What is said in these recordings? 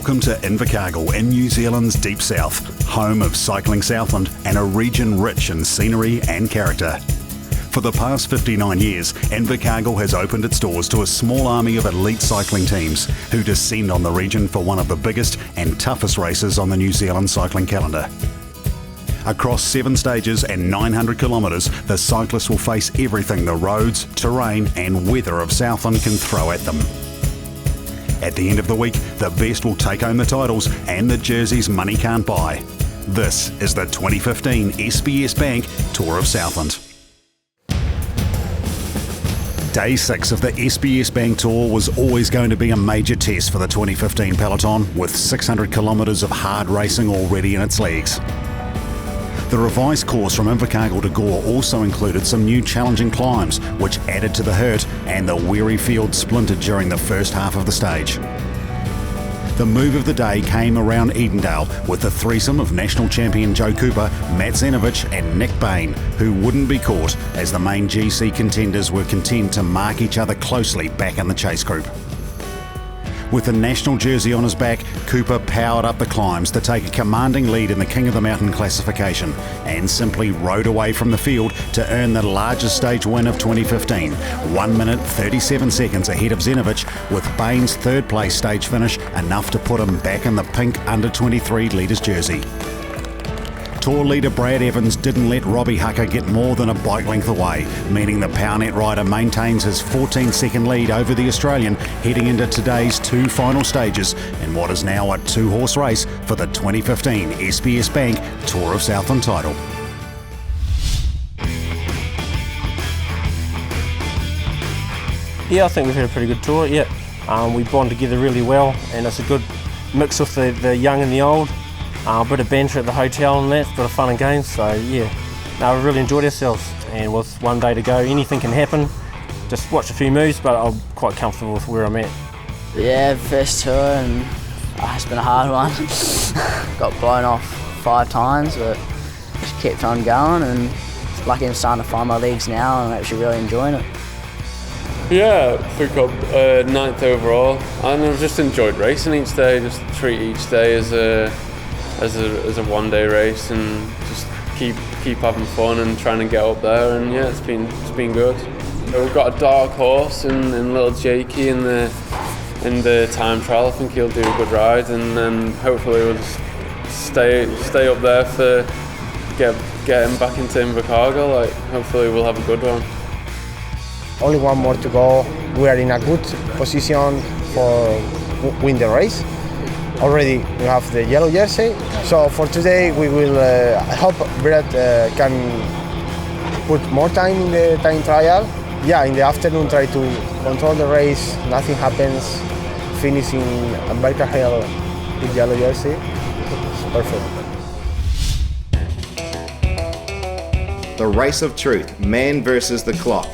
Welcome to Invercargill in New Zealand's deep south, home of cycling Southland and a region rich in scenery and character. For the past 59 years, Invercargill has opened its doors to a small army of elite cycling teams who descend on the region for one of the biggest and toughest races on the New Zealand cycling calendar. Across 7 stages and 900 kilometres, the cyclists will face everything the roads, terrain and weather of Southland can throw at them. At the end of the week, the best will take home the titles and the jerseys money can't buy. This is the 2015 SBS Bank Tour of Southland. Day 6 of the SBS Bank Tour was always going to be a major test for the 2015 peloton, with 600 kilometres of hard racing already in its legs. The revised course from Invercargill to Gore also included some new challenging climbs, which added to the hurt, and the weary field splintered during the first half of the stage. The move of the day came around Edendale with the threesome of national champion Joe Cooper, Matt Zenovich and Nick Bain, who wouldn't be caught as the main GC contenders were content to mark each other closely back in the chase group. With the national jersey on his back, Cooper powered up the climbs to take a commanding lead in the King of the Mountain classification and simply rode away from the field to earn the largest stage win of 2015, 1 minute 37 seconds ahead of Zenovich, with Bain's third place stage finish enough to put him back in the pink under-23 leaders jersey. Tour leader Brad Evans didn't let Robbie Hucker get more than a bike length away, meaning the PowerNet rider maintains his 14-second lead over the Australian heading into today's 2 final stages in what is now a 2-horse race for the 2015 SBS Bank Tour of Southland title. Yeah, I think we've had a pretty good tour, we bond together really well, and it's a good mix of the young and the old. A bit of banter at the hotel and that, a bit of fun and games, so yeah. No, we really enjoyed ourselves, and with one day to go, anything can happen. Just watched a few moves, but I'm quite comfortable with where I'm at. Yeah, first tour, and it's been a hard one. Got blown off 5 times, but just kept on going, and lucky I'm starting to find my legs now, and I'm actually really enjoying it. Yeah, I think I'm 9th overall, and I've just enjoyed racing each day. Just treat each day as a one-day race, and just keep having fun and trying to get up there. And yeah, it's been good. We've got a dark horse in little Jakey in the time trial. I think he'll do a good ride, and then hopefully we'll just stay up there for get him back into Invercargill. Like, hopefully we'll have a good one. Only one more to go. We are in a good position for win the race. Already we have the yellow jersey, so for today we will I hope Brett can put more time in the time trial. Yeah, in the afternoon try to control the race, nothing happens, finishing Barker Hill with yellow jersey. It's perfect. The race of truth, man versus the clock.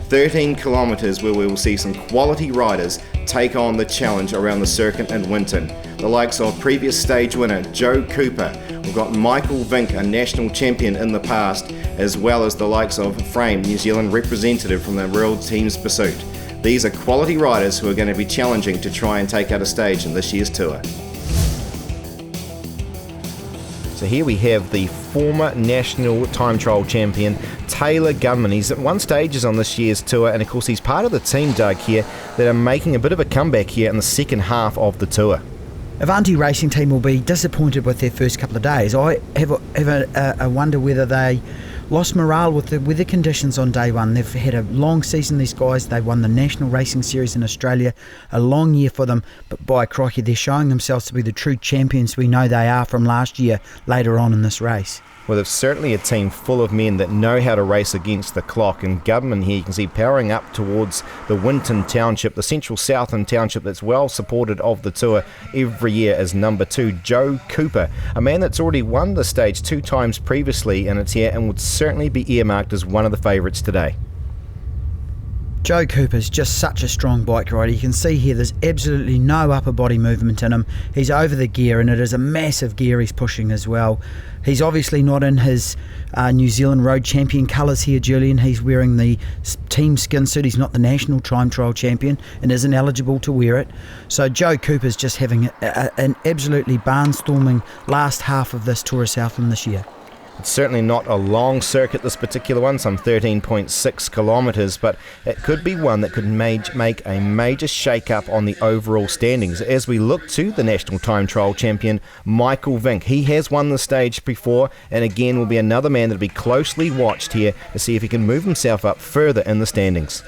13 kilometres where we will see some quality riders take on the challenge around the circuit in Winton. The likes of previous stage winner Joe Cooper. We've got Michael Vink, a national champion in the past, as well as the likes of Frame, New Zealand representative from the World Teams Pursuit. These are quality riders who are going to be challenging to try and take out a stage in this year's tour. So here we have the former national time trial champion, Taylor Gunman. He's won stages on this year's tour, and of course he's part of the team, Doug, here, that are making a bit of a comeback here in the second half of the tour. Avanti Racing Team will be disappointed with their first couple of days. I have a wonder whether they lost morale with the weather conditions on day one. They've had a long season, these guys. They won the National Racing Series in Australia, a long year for them, but by crikey, they're showing themselves to be the true champions we know they are from last year later on in this race. Well, they're certainly a team full of men that know how to race against the clock, and Gunman here you can see powering up towards the Winton Township, the central Southland Township that's well supported of the tour every year as number 2, Joe Cooper, a man that's already won the stage 2 times previously in its year and would certainly be earmarked as one of the favourites today. Joe Cooper's just such a strong bike rider. You can see here there's absolutely no upper body movement in him. He's over the gear, and it is a massive gear he's pushing as well. He's obviously not in his New Zealand Road Champion colours here, Julian. He's wearing the team skin suit. He's not the national time trial champion and isn't eligible to wear it. So Joe Cooper's just having an absolutely barnstorming last half of this Tour of Southland this year. It's certainly not a long circuit, this particular one, some 13.6 kilometres, but it could be one that could make a major shake-up on the overall standings. As we look to the national time trial champion, Michael Vink. He has won the stage before, and again will be another man that will be closely watched here to see if he can move himself up further in the standings.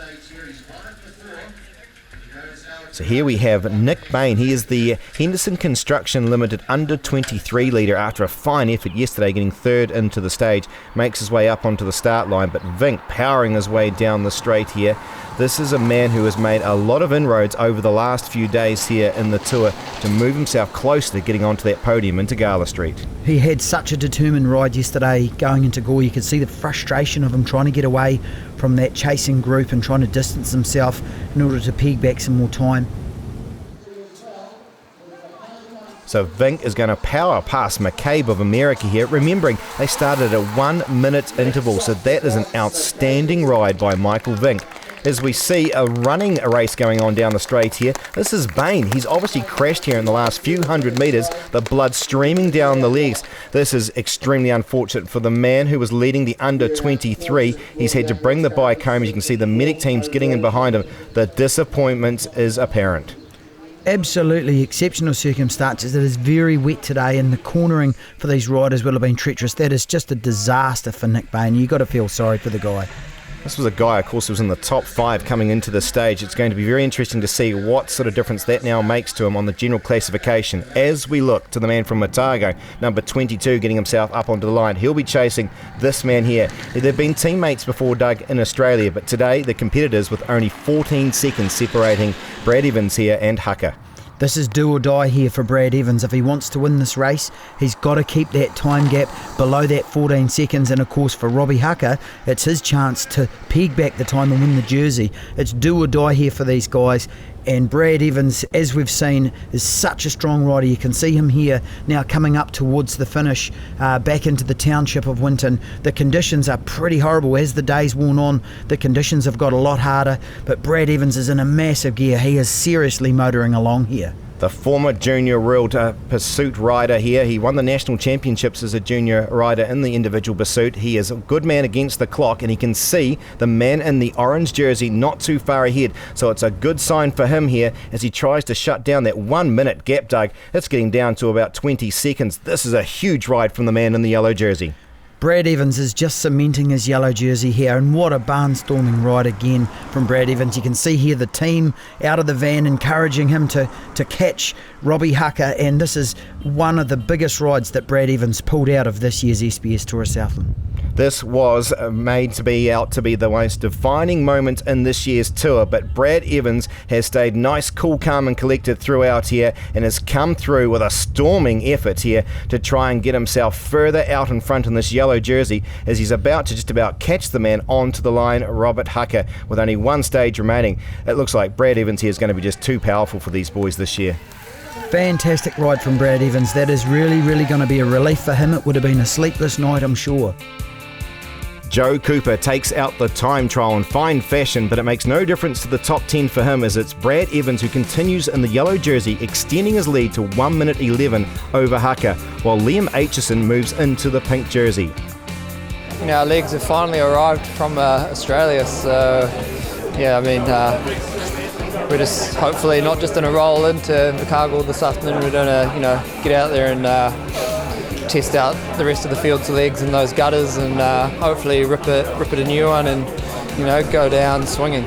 So here we have Nick Bain. He is the Henderson Construction Limited under 23 leader after a fine effort yesterday, getting third into the stage. Makes his way up onto the start line, but Vink powering his way down the straight here. This is a man who has made a lot of inroads over the last few days here in the Tour to move himself closer to getting onto that podium into Gala Street. He had such a determined ride yesterday going into Gore. You could see the frustration of him trying to get away from that chasing group and trying to distance himself in order to peg back some more time. So Vink is going to power past McCabe of America here, remembering they started at a 1 minute interval, so that is an outstanding ride by Michael Vink. As we see a running race going on down the straight here, this is Bain. He's obviously crashed here in the last few hundred metres, the blood streaming down the legs. This is extremely unfortunate for the man who was leading the under 23. He's had to bring the bike home. As you can see, the medic team's getting in behind him. The disappointment is apparent. Absolutely exceptional circumstances. It is very wet today, and the cornering for these riders will have been treacherous. That is just a disaster for Nick Bain. You've got to feel sorry for the guy. This was a guy, of course, who was in the top 5 coming into the stage. It's going to be very interesting to see what sort of difference that now makes to him on the general classification. As we look to the man from Otago, number 22, getting himself up onto the line. He'll be chasing this man here. They've been teammates before, Doug, in Australia, but today the competitors with only 14 seconds separating Brad Evans here and Hucker. This is do or die here for Brad Evans. If he wants to win this race, he's got to keep that time gap below that 14 seconds. And of course for Robbie Hucker, it's his chance to peg back the time and win the jersey. It's do or die here for these guys. And Brad Evans, as we've seen, is such a strong rider. You can see him here now coming up towards the finish, back into the township of Winton. The conditions are pretty horrible. As the days worn on, the conditions have got a lot harder, but Brad Evans is in a massive gear. He is seriously motoring along here. The former junior world pursuit rider here. He won the national championships as a junior rider in the individual pursuit. He is a good man against the clock, and he can see the man in the orange jersey not too far ahead. So it's a good sign for him here as he tries to shut down that 1 minute gap, Doug. It's getting down to about 20 seconds. This is a huge ride from the man in the yellow jersey. Brad Evans is just cementing his yellow jersey here, and what a barnstorming ride again from Brad Evans. You can see here the team out of the van encouraging him to catch Robbie Hucker, and this is one of the biggest rides that Brad Evans pulled out of this year's SBS Tour of Southland. This was made to be the most defining moment in this year's tour, but Brad Evans has stayed nice, cool, calm and collected throughout here and has come through with a storming effort here to try and get himself further out in front in this yellow jersey as he's about to just about catch the man onto the line, Robert Hucker, with only one stage remaining. It looks like Brad Evans here is going to be just too powerful for these boys this year. Fantastic ride from Brad Evans. That is really, really going to be a relief for him. It would have been a sleepless night, I'm sure. Joe Cooper takes out the time trial in fine fashion, but it makes no difference to the top 10 for him as it's Brad Evans who continues in the yellow jersey, extending his lead to 1 minute 11 over Hucker, while Liam Aitchison moves into the pink jersey. Our legs have finally arrived from Australia, so yeah, I mean, we're just hopefully not just going to roll into the cargo this afternoon. We're going to, get out there and test out the rest of the field's legs and those gutters, and hopefully rip it a new one, and go down swinging.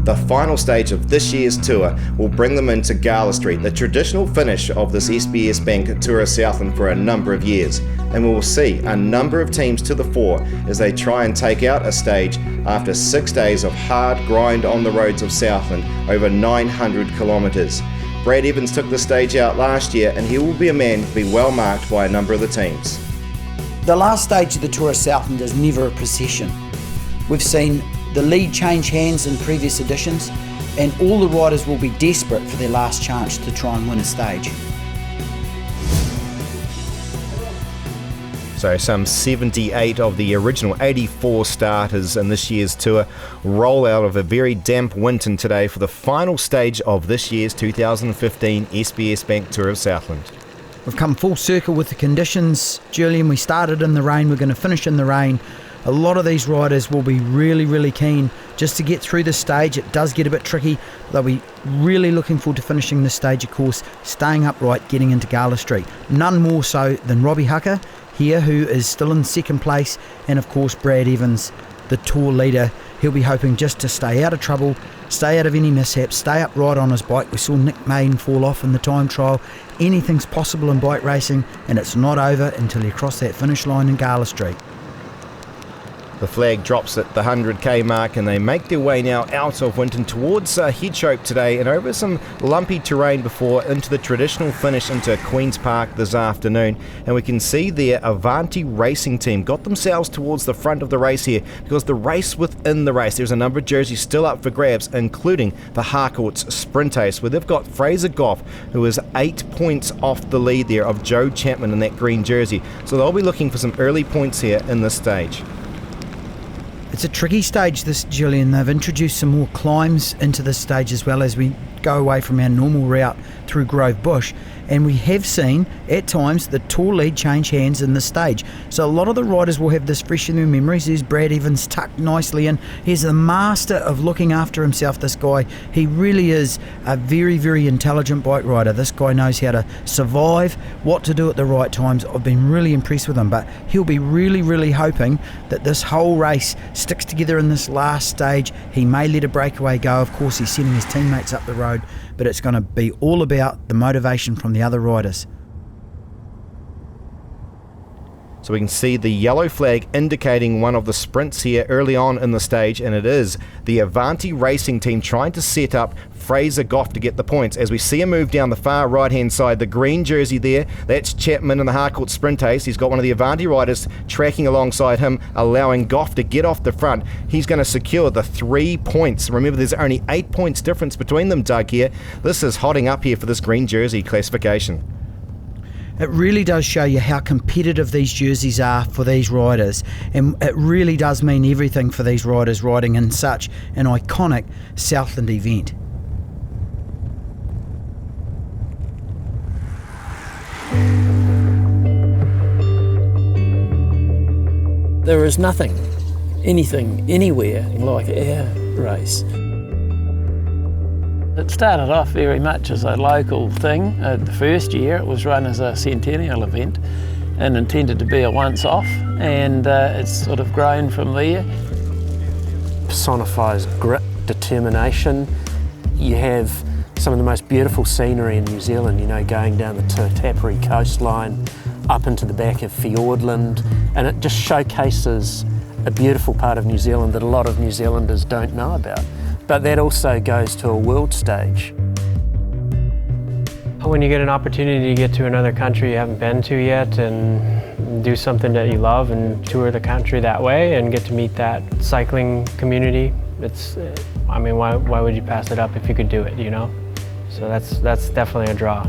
The final stage of this year's tour will bring them into Gala Street, the traditional finish of this SBS Bank Tour of Southland for a number of years, and we will see a number of teams to the fore as they try and take out a stage after 6 days of hard grind on the roads of Southland over 900 kilometres. Brad Evans took the stage out last year, and he will be a man to be well marked by a number of the teams. The last stage of the Tour of Southland is never a procession. We've seen the lead change hands in previous editions, and all the riders will be desperate for their last chance to try and win a stage. So some 78 of the original 84 starters in this year's tour roll out of a very damp Winton today for the final stage of this year's 2015 SBS Bank Tour of Southland. We've come full circle with the conditions, Julian. We started in the rain, we're going to finish in the rain. A lot of these riders will be really keen just to get through the stage. It does get a bit tricky. They'll be really looking forward to finishing the stage, of course, staying upright, getting into Gala Street. None more so than Robbie Hucker here, who is still in second place, and of course Brad Evans, the Tour leader. He'll be hoping just to stay out of trouble, stay out of any mishaps, stay upright on his bike. We saw Nick Main fall off in the time trial. Anything's possible in bike racing, and it's not over until you cross that finish line in Gala Street. The flag drops at the 100k mark, and they make their way now out of Winton towards Headshope today and over some lumpy terrain before into the traditional finish into Queen's Park this afternoon. And we can see their Avanti racing team got themselves towards the front of the race here, because the race within the race, there's a number of jerseys still up for grabs, including the Harcourt's Sprint Ace, where they've got Fraser Goff, who is 8 points off the lead there of Joe Chapman in that green jersey. So they'll be looking for some early points here in this stage. It's a tricky stage, this, Julian. They've introduced some more climbs into this stage as well as we go away from our normal route through Grove Bush, and we have seen at times the Tour lead change hands in this stage. So a lot of the riders will have this fresh in their memories. There's Brad Evans tucked nicely in. He's the master of looking after himself, this guy. He really is a very intelligent bike rider. This guy knows how to survive, what to do at the right times. I've been really impressed with him, but he'll be really hoping that this whole race sticks together in this last stage. He may let a breakaway go. Of course, he's sending his teammates up the road, but it's going to be all about the motivation from the other riders. So we can see the yellow flag indicating one of the sprints here early on in the stage, and it is the Avanti racing team trying to set up Fraser Goff to get the points. As we see him move down the far right hand side, the green jersey there, that's Chapman in the Harcourt Sprint Ace. He's got one of the Avanti riders tracking alongside him, allowing Goff to get off the front. He's going to secure the 3 points. Remember, there's only 8 points difference between them, Doug, here. This is hotting up here for this green jersey classification. It really does show you how competitive these jerseys are for these riders, and it really does mean everything for these riders riding in such an iconic Southland event. There is nothing, anything, anywhere like our race. It started off very much as a local thing. The first year it was run as a centennial event and intended to be a once-off, and it's sort of grown from there. Personifies grit, determination. You have some of the most beautiful scenery in New Zealand, you know, going down the Tapiri coastline, up into the back of Fiordland, and it just showcases a beautiful part of New Zealand that a lot of New Zealanders don't know about. But that also goes to a world stage. When you get an opportunity to get to another country you haven't been to yet and do something that you love and tour the country that way and get to meet that cycling community, I mean, why would you pass it up if you could do it, you know? So that's definitely a draw.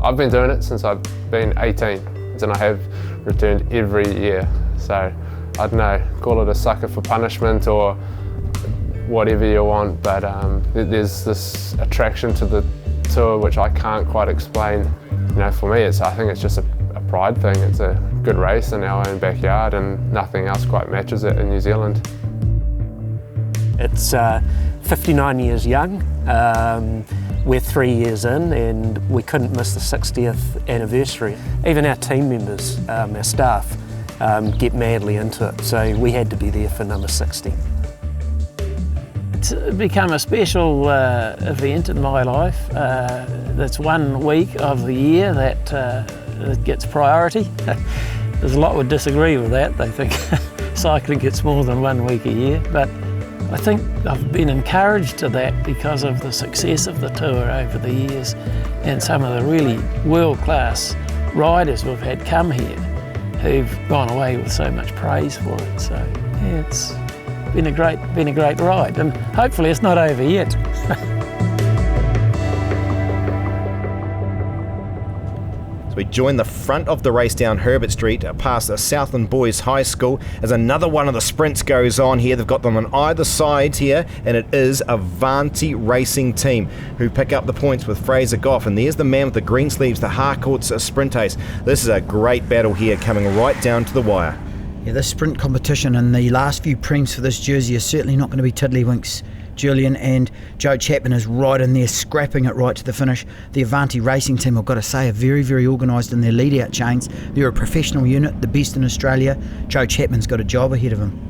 I've been doing it since I've been 18, and I have returned every year. So I don't know, call it a sucker for punishment or whatever you want, but there's this attraction to the tour which I can't quite explain. You know, for me, I think it's just a pride thing. It's a good race in our own backyard, and nothing else quite matches it in New Zealand. It's 59 years young. We're 3 years in, and we couldn't miss the 60th anniversary. Even our team members, our staff, get madly into it, so we had to be there for number 60. It's become a special event in my life. That's 1 week of the year that gets priority. There's a lot would disagree with that. They think cycling gets more than 1 week a year, but I think I've been encouraged to that because of the success of the tour over the years and some of the really world-class riders we've had come here. who've gone away with so much praise for it. So yeah, it's been a great ride, and hopefully it's not over yet. We join the front of the race down Herbert Street past the Southland Boys High School as another one of the sprints goes on here. They've got them on either side here, and it is Avanti Racing Team who pick up the points with Fraser Goff. And there's the man with the green sleeves, the Harcourt's sprint ace. This is a great battle here, coming right down to the wire. Yeah, this sprint competition and the last few prems for this jersey is certainly not going to be tiddlywinks, Julian, and Joe Chapman is right in there, scrapping it right to the finish. The Avanti Racing Team, I've got to say, are very, very organised in their lead-out chains. They're a professional unit, the best in Australia. Joe Chapman's got a job ahead of him.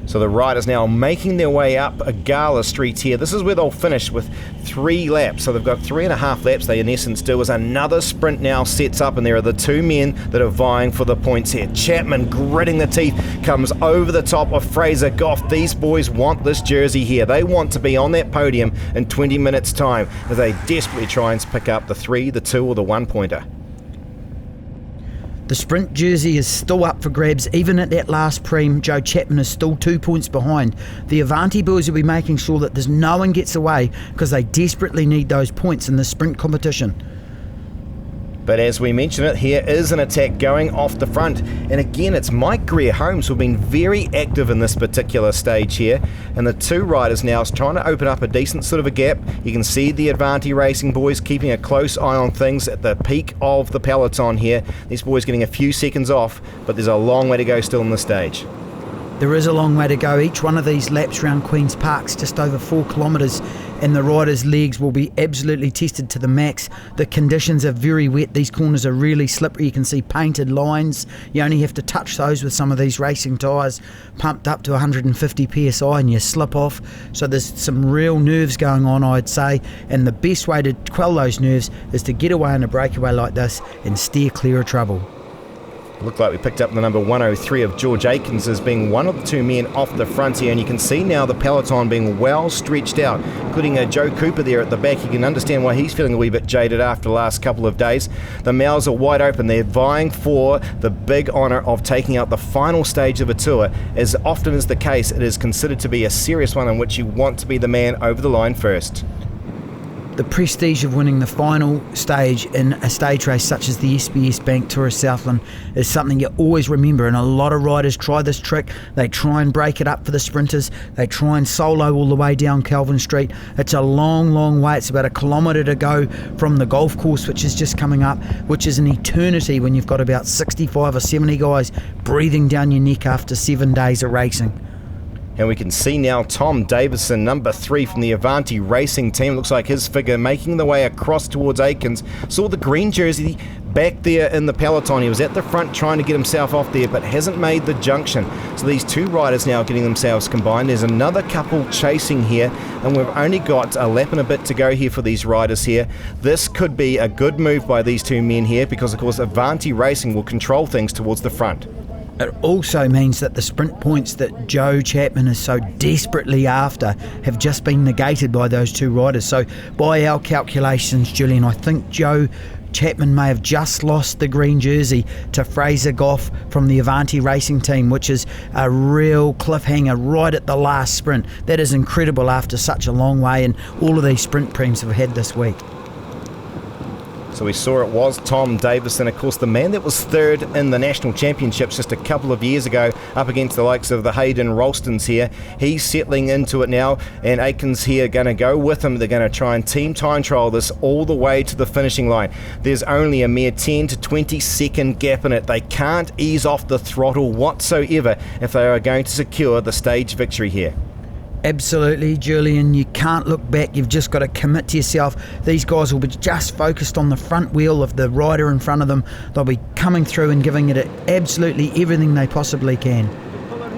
So the riders now making their way up Agala Street here. This is where they'll finish with 3 laps. So they've got 3.5 laps they in essence do, as another sprint now sets up, and there are the 2 men that are vying for the points here. Chapman, gritting the teeth, comes over the top of Fraser Goff. These boys want this jersey here. They want to be on that podium in 20 minutes time as they desperately try and pick up the 3, the 2 or the 1 pointer. The sprint jersey is still up for grabs. Even at that last prem, Joe Chapman is still 2 points behind. The Avanti boys will be making sure that there's no one gets away, because they desperately need those points in the sprint competition. But as we mentioned it, here is an attack going off the front. And again, it's Mike Greer-Holmes who've been very active in this particular stage here. And the 2 riders now is trying to open up a decent sort of a gap. You can see the Avanti Racing boys keeping a close eye on things at the peak of the peloton here. These boys getting a few seconds off, but there's a long way to go still in the stage. There is a long way to go. Each one of these laps around Queen's Park's just over 4 kilometres, and the riders' legs will be absolutely tested to the max. The conditions are very wet. These corners are really slippery. You can see painted lines. You only have to touch those with some of these racing tyres pumped up to 150 psi and you slip off. So there's some real nerves going on, I'd say, and the best way to quell those nerves is to get away on a breakaway like this and steer clear of trouble. Looked like we picked up the number 103 of George Aikens as being one of the 2 men off the front here, and you can see now the peloton being well stretched out, including Joe Cooper there at the back. You can understand why he's feeling a wee bit jaded after the last couple of days. The mouths are wide open. They're vying for the big honour of taking out the final stage of a tour. As often is the case, it is considered to be a serious one in which you want to be the man over the line first. The prestige of winning the final stage in a stage race such as the SBS Bank Tour of Southland is something you always remember, and a lot of riders try this trick. They try and break it up for the sprinters. They try and solo all the way down Kelvin Street. It's a long, long way. It's about 1 kilometre to go from the golf course, which is just coming up, which is an eternity when you've got about 65 or 70 guys breathing down your neck after 7 days of racing. And we can see now Tom Davison, number 3 from the Avanti Racing Team. Looks like his figure making the way across towards Aikens. Saw the green jersey back there in the peloton. He was at the front trying to get himself off there, but hasn't made the junction. So these 2 riders now getting themselves combined. There's another couple chasing here, and we've only got a lap and a bit to go here for these riders here. This could be a good move by these 2 men here, because of course Avanti Racing will control things towards the front. It also means that the sprint points that Joe Chapman is so desperately after have just been negated by those 2 riders. So by our calculations, Julian, I think Joe Chapman may have just lost the green jersey to Fraser Goff from the Avanti Racing Team, which is a real cliffhanger right at the last sprint. That is incredible after such a long way, and all of these sprint prems have had this week. So we saw it was Tom Davison, of course the man that was 3rd in the National Championships just a couple of years ago, up against the likes of the Hayden Ralstons here. He's settling into it now, and Aikens here going to go with him. They're going to try and team time trial this all the way to the finishing line. There's only a mere 10 to 20 second gap in it. They can't ease off the throttle whatsoever if they are going to secure the stage victory here. Absolutely, Julian. You can't look back. You've just got to commit to yourself. These guys will be just focused on the front wheel of the rider in front of them. They'll be coming through and giving it absolutely everything they possibly can.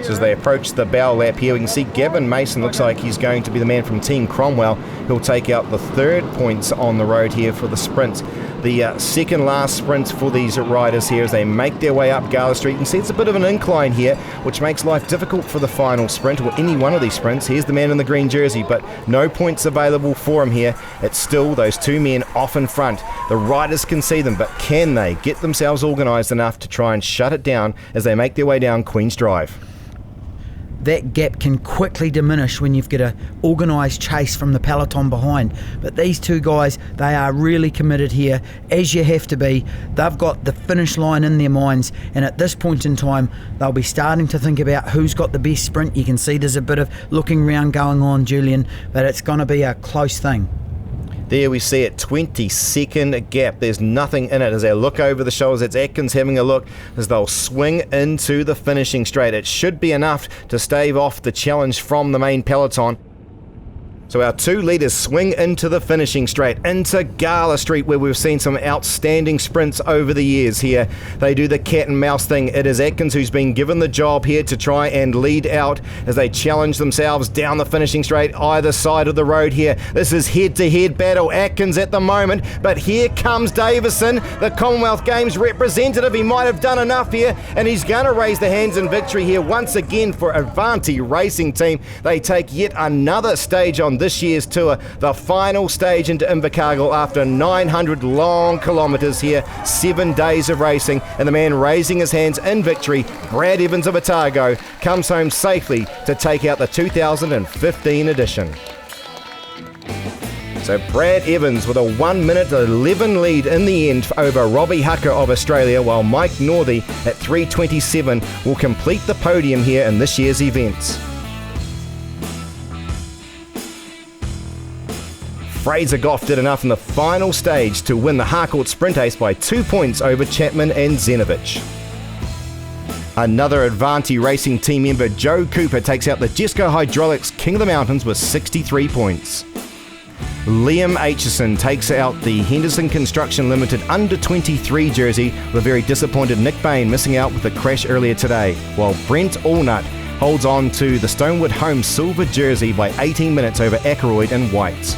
So as they approach the bow lap here, we can see Gavin Mason looks like he's going to be the man from Team Cromwell. He'll take out the 3rd points on the road here for the sprint. The second last sprint for these riders here as they make their way up Gala Street. You can see it's a bit of an incline here, which makes life difficult for the final sprint, or any one of these sprints. Here's the man in the green jersey, but no points available for him here. It's still those 2 men off in front. The riders can see them, but can they get themselves organised enough to try and shut it down as they make their way down Queen's Drive? That gap can quickly diminish when you've got an organised chase from the peloton behind. But these 2 guys, they are really committed here, as you have to be. They've got the finish line in their minds, and at this point in time, they'll be starting to think about who's got the best sprint. You can see there's a bit of looking around going on, Julian, but it's going to be a close thing. There we see it, 20-second gap. There's nothing in it as they look over the shoulders. It's Atkins having a look as they'll swing into the finishing straight. It should be enough to stave off the challenge from the main peloton. So our 2 leaders swing into the finishing straight, into Gala Street, where we've seen some outstanding sprints over the years here. They do the cat and mouse thing. It is Atkins who's been given the job here to try and lead out as they challenge themselves down the finishing straight either side of the road here. This is head-to-head battle. Atkins at the moment, but here comes Davison, the Commonwealth Games representative. He might have done enough here, and he's going to raise the hands in victory here once again for Avanti Racing Team. They take yet another stage on this year's tour, the final stage into Invercargill after 900 long kilometres here, 7 days of racing, and the man raising his hands in victory, Brad Evans of Otago, comes home safely to take out the 2015 edition. So Brad Evans with a 1:11 lead in the end over Robbie Hucker of Australia, while Mike Northey at 3:27 will complete the podium here in this year's events. Fraser Goff did enough in the final stage to win the Harcourt Sprint Ace by 2 points over Chapman and Zenovich. Another Avanti Racing Team member, Joe Cooper, takes out the Jesco Hydraulics King of the Mountains with 63 points. Liam Aitchison takes out the Henderson Construction Limited under-23 jersey with a very disappointed Nick Bain missing out with a crash earlier today, while Brent Allnut holds on to the Stonewood Home silver jersey by 18 minutes over Ackroyd and White.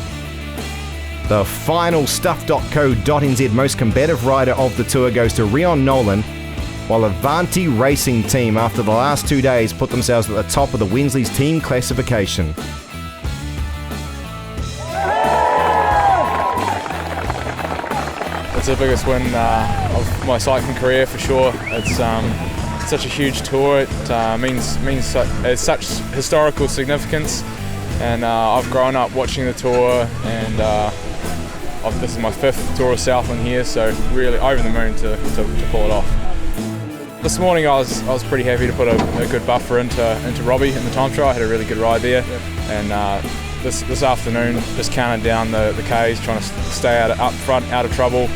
The final Stuff.co.nz most combative rider of the tour goes to Rion Nolan, while Avanti Racing Team, after the last 2 days, put themselves at the top of the Wednesday's team classification. It's the biggest win of my cycling career for sure. It's such a huge tour. It means it's such historical significance, and I've grown up watching the tour, and this is my 5th tour of Southland here, so really over the moon to pull it off. This morning I was pretty happy to put a good buffer into Robbie in the time trial. I had a really good ride there, and this afternoon just counted down the Ks, trying to stay up front, out of trouble.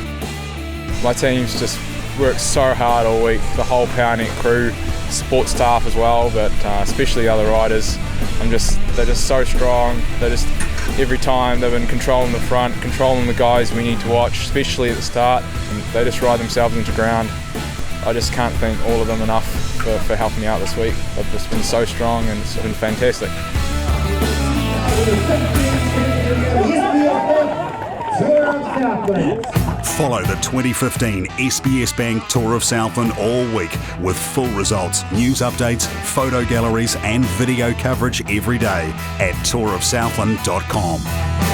My team's just worked so hard all week, the whole PowerNet crew, support staff as well, but especially the other riders. They're just so strong. Every time they've been controlling the front, controlling the guys we need to watch, especially at the start, and they just ride themselves into ground. I just can't thank all of them enough for helping me out this week. They've just been so strong, and it's been fantastic. Follow the 2015 SBS Bank Tour of Southland all week with full results, news updates, photo galleries and video coverage every day at tourofsouthland.com.